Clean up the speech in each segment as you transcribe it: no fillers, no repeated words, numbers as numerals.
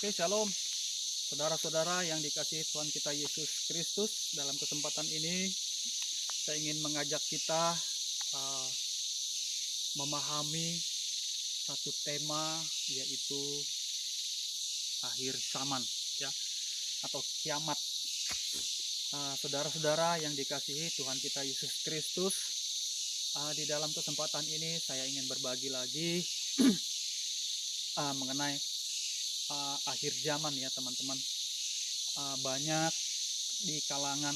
Oke, shalom saudara-saudara yang dikasihi Tuhan kita Yesus Kristus. Dalam kesempatan ini saya ingin mengajak kita uh, memahami satu tema, yaitu akhir zaman, ya, atau kiamat. Saudara-saudara yang dikasihi Tuhan kita Yesus Kristus, di dalam kesempatan ini saya ingin berbagi lagi mengenai akhir zaman, ya teman-teman. Banyak di kalangan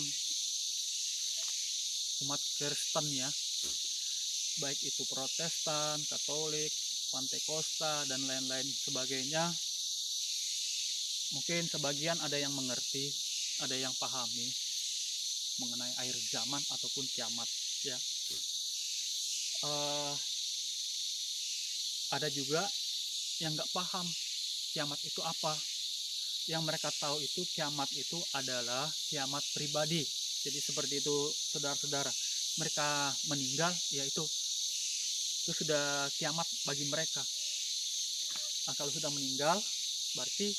umat Kristen, ya, baik itu Protestan, Katolik, Pantekosta, dan lain-lain sebagainya, mungkin sebagian ada yang mengerti, ada yang pahami mengenai akhir zaman ataupun kiamat, ya. Ada juga yang nggak paham kiamat itu apa. Yang mereka tahu itu kiamat itu adalah kiamat pribadi. Jadi seperti itu, saudara-saudara. Mereka meninggal, ya itu sudah kiamat bagi mereka. Kalau sudah meninggal, berarti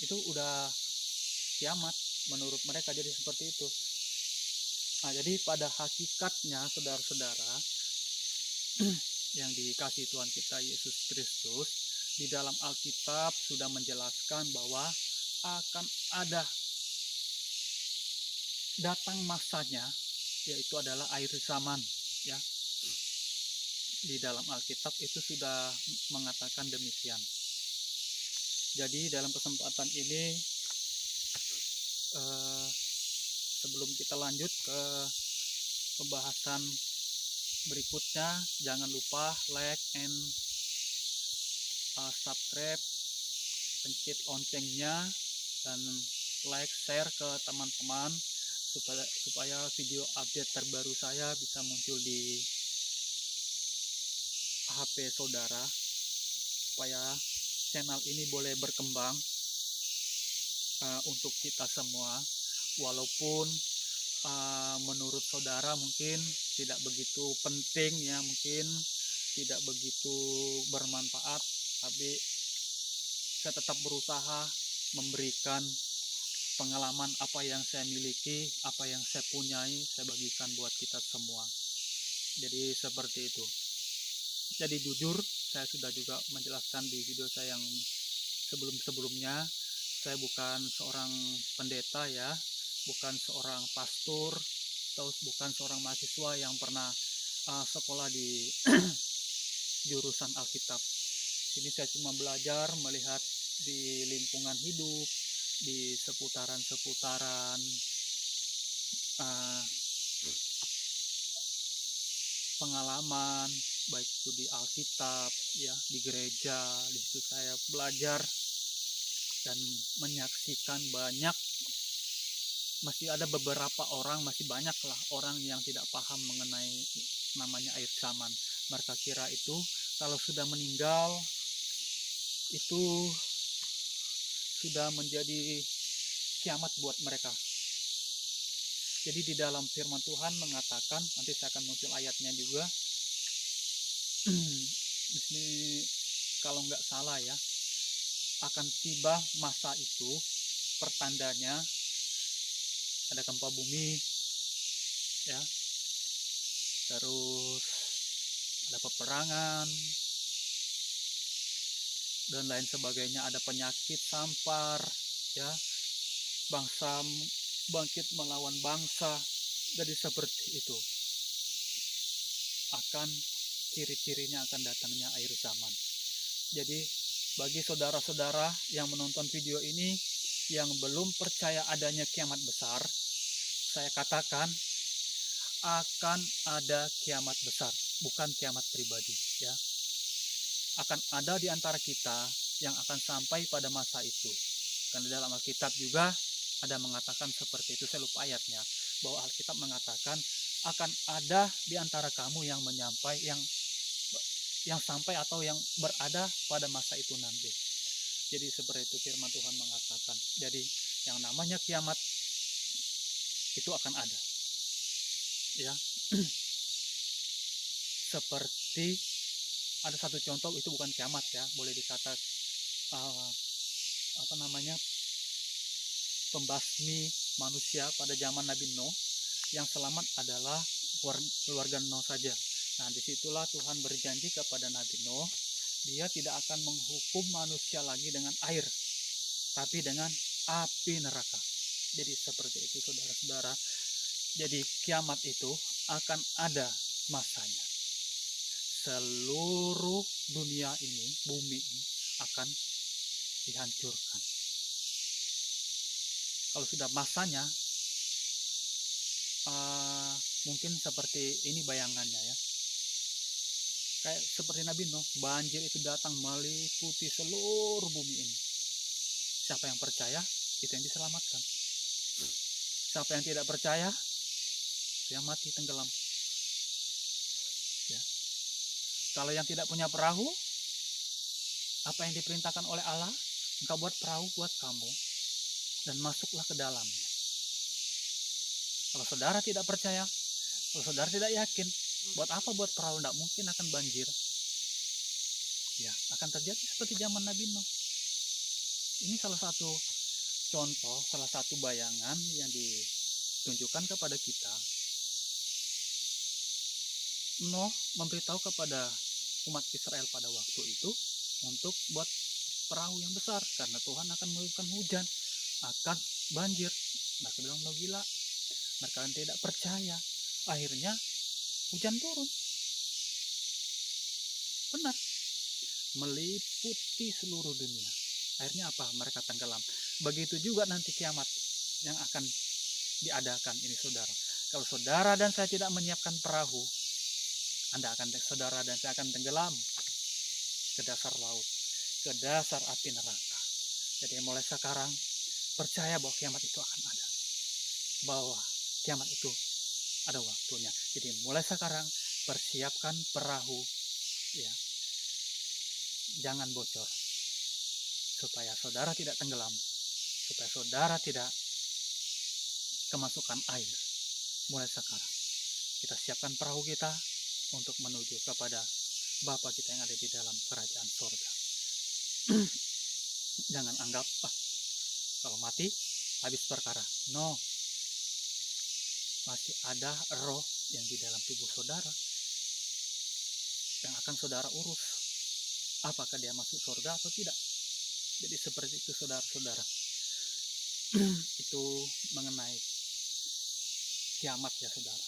itu udah kiamat menurut mereka. Jadi seperti itu. Jadi pada hakikatnya, saudara-saudara yang dikasihi Tuhan kita Yesus Kristus, di dalam Alkitab sudah menjelaskan bahwa akan ada datang masanya, yaitu adalah akhir zaman, ya. Di dalam Alkitab itu sudah mengatakan demikian. Jadi dalam kesempatan ini, sebelum kita lanjut ke pembahasan berikutnya, jangan lupa like and subscribe, pencet loncengnya, dan like, share ke teman-teman supaya video update terbaru saya bisa muncul di HP saudara, supaya channel ini boleh berkembang untuk kita semua. Walaupun menurut saudara mungkin tidak begitu penting, ya, mungkin tidak begitu bermanfaat, tapi saya tetap berusaha memberikan pengalaman apa yang saya miliki, apa yang saya punyai, saya bagikan buat kita semua. Jadi seperti itu. Jadi jujur, saya sudah juga menjelaskan di video saya yang sebelum-sebelumnya, saya bukan seorang pendeta, ya, bukan seorang pastor, atau bukan seorang mahasiswa yang pernah sekolah di jurusan Alkitab. Ini saya cuma belajar melihat di lingkungan hidup, di seputaran pengalaman, baik itu di Alkitab, ya, di gereja. Di situ saya belajar dan menyaksikan banyak. Masih ada beberapa orang, masih banyak lah orang yang tidak paham mengenai namanya akhir zaman. Mereka kira itu kalau sudah meninggal itu sudah menjadi kiamat buat mereka. Jadi di dalam firman Tuhan mengatakan, nanti saya akan muncul ayatnya juga. Di sini kalau nggak salah, ya, akan tiba masa itu, pertandanya ada gempa bumi, ya, terus ada peperangan dan lain sebagainya, ada penyakit sampar, ya, bangsa bangkit melawan bangsa. Jadi seperti itu akan ciri-cirinya akan datangnya akhir zaman. Jadi bagi saudara-saudara yang menonton video ini yang belum percaya adanya kiamat besar, saya katakan akan ada kiamat besar, bukan kiamat pribadi, ya. Akan ada di antara kita yang akan sampai pada masa itu. Karena dalam Alkitab juga ada mengatakan seperti itu. Saya lupa ayatnya, bahwa Alkitab mengatakan akan ada di antara kamu yang sampai atau yang berada pada masa itu nanti. Jadi seperti itu firman Tuhan mengatakan. Jadi yang namanya kiamat itu akan ada, ya. Seperti ada satu contoh, itu bukan kiamat, ya, boleh dikata pembasmi manusia pada zaman Nabi Nuh. Yang selamat adalah keluarga Nuh saja. Nah, disitulah Tuhan berjanji kepada Nabi Nuh, dia tidak akan menghukum manusia lagi dengan air, tapi dengan api neraka. Jadi seperti itu, saudara-saudara. Jadi kiamat itu akan ada masanya. Seluruh dunia ini, bumi ini akan dihancurkan. Kalau sudah masanya, mungkin seperti ini bayangannya ya. Kayak seperti Nabi Nuh, banjir itu datang meliputi seluruh bumi ini. Siapa yang percaya, itu yang diselamatkan. Siapa yang tidak percaya, itu yang mati tenggelam. Ya. Kalau yang tidak punya perahu, apa yang diperintahkan oleh Allah, engkau buat perahu buat kamu, dan masuklah ke dalamnya. Kalau saudara tidak percaya, kalau saudara tidak yakin, buat apa buat perahu? Tidak mungkin akan banjir. Ya, akan terjadi seperti zaman Nabi Nuh. Ini salah satu contoh, salah satu bayangan yang ditunjukkan kepada kita. Nuh memberitahu kepada umat Israel pada waktu itu untuk buat perahu yang besar, karena Tuhan akan menurunkan hujan, akan banjir. Mereka bilang, lo gila, mereka tidak percaya. Akhirnya hujan turun, benar, meliputi seluruh dunia. Akhirnya apa? Mereka tenggelam. Begitu juga nanti kiamat yang akan diadakan ini, saudara. Kalau saudara dan saya tidak menyiapkan perahu, saudara dan saya akan tenggelam ke dasar laut, ke dasar api neraka. Jadi mulai sekarang percaya bahwa kiamat itu akan ada, bahwa kiamat itu ada waktunya. Jadi mulai sekarang persiapkan perahu, ya, jangan bocor, supaya saudara tidak tenggelam, supaya saudara tidak kemasukan air. Mulai sekarang kita siapkan perahu kita untuk menuju kepada Bapa kita yang ada di dalam kerajaan sorga. Jangan anggap kalau mati habis perkara. No, masih ada roh yang di dalam tubuh saudara yang akan saudara urus, apakah dia masuk surga atau tidak. Jadi seperti itu, saudara-saudara. Itu mengenai kiamat ya, saudara.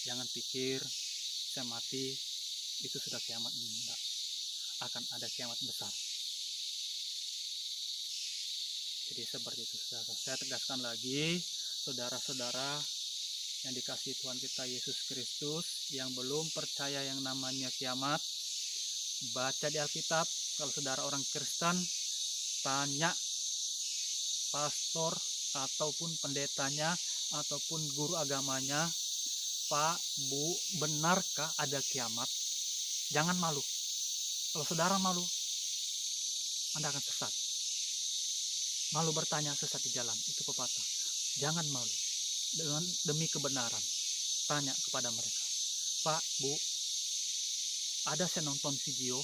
Jangan pikir saya mati itu sudah kiamat. Enggak, akan ada kiamat besar. Jadi seperti itu, saudara. Saya tegaskan lagi, saudara-saudara yang dikasihi Tuhan kita Yesus Kristus, yang belum percaya yang namanya kiamat, baca di Alkitab. Kalau saudara orang Kristen, tanya pastor ataupun pendetanya ataupun guru agamanya, Pak, Bu, benarkah ada kiamat? Jangan malu. Kalau saudara malu, Anda akan sesat. Malu bertanya, sesat di jalan, itu pepatah. Jangan malu. Demi kebenaran, tanya kepada mereka, Pak, Bu, ada saya nonton video,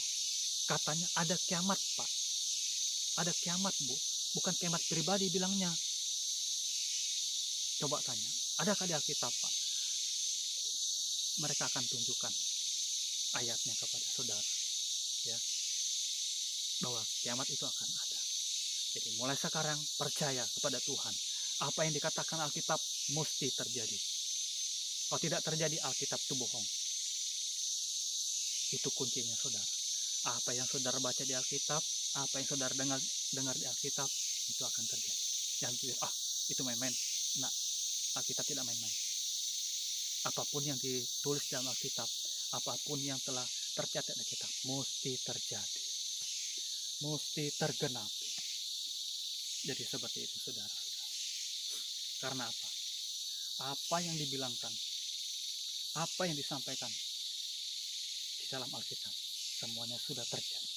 katanya ada kiamat, Pak. Ada kiamat, Bu. Bukan kiamat pribadi bilangnya. Coba tanya, adakah di Alkitab, Pak? Mereka akan tunjukkan ayatnya kepada saudara, ya, bahwa kiamat itu akan ada. Jadi mulai sekarang percaya kepada Tuhan. Apa yang dikatakan Alkitab mesti terjadi. Kalau tidak terjadi, Alkitab itu bohong. Itu kuncinya, saudara. Apa yang saudara baca di Alkitab, apa yang saudara dengar di Alkitab, itu akan terjadi. Jangan pikir, itu main-main. Nah, Alkitab tidak main-main. Apapun yang ditulis dalam Alkitab, apapun yang telah tercatat di Alkitab, mesti terjadi, mesti tergenapi. Jadi seperti itu, saudara-saudara. Karena apa? Apa yang dibilangkan, apa yang disampaikan di dalam Alkitab, semuanya sudah terjadi.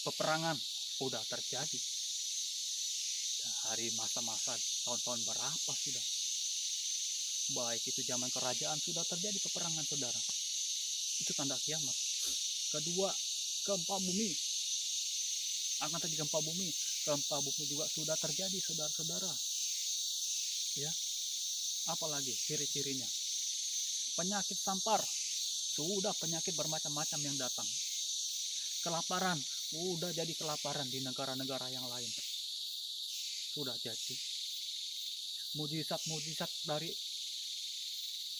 Peperangan sudah terjadi. Hari masa-masa tahun-tahun berapa sudah. Baik itu zaman kerajaan sudah terjadi peperangan, saudara. Itu tanda kiamat. Kedua, gempa bumi. akan terjadi gempa bumi. Gempa bumi juga sudah terjadi, saudara-saudara. Ya, apalagi ciri-cirinya? Penyakit sampar, sudah penyakit bermacam-macam yang datang. Kelaparan, udah jadi kelaparan di negara-negara yang lain. Sudah jadi. Mujizat-mujizat dari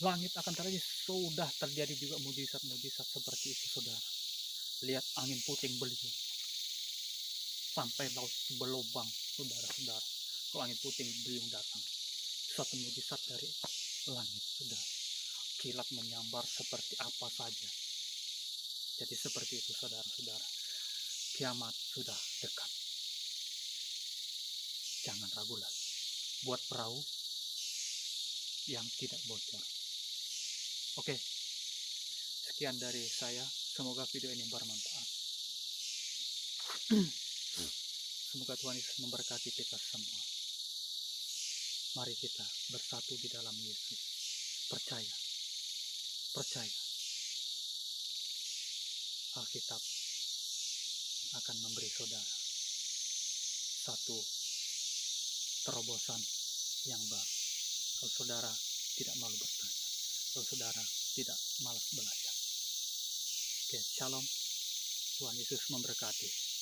langit akan terjadi, sudah terjadi juga mujizat-mujizat seperti itu, saudara. Lihat angin puting beliung sampai laut berlubang, saudara-saudara. Kalau angin puting beliung datang, suatu mujizat dari langit, saudara. Kilat menyambar seperti apa saja. Jadi seperti itu, saudara-saudara. Kiamat sudah dekat. Jangan ragu lagi. Buat perahu yang tidak bocor. Oke, sekian dari saya. Semoga video ini bermanfaat. Semoga Tuhan Yesus memberkati kita semua. Mari kita bersatu di dalam Yesus. Percaya. Alkitab akan memberi saudara satu terobosan yang baru. Kalau saudara tidak malu bertanya, kalau saudara tidak malas belajar. Oke, shalom. Tuhan Yesus memberkati.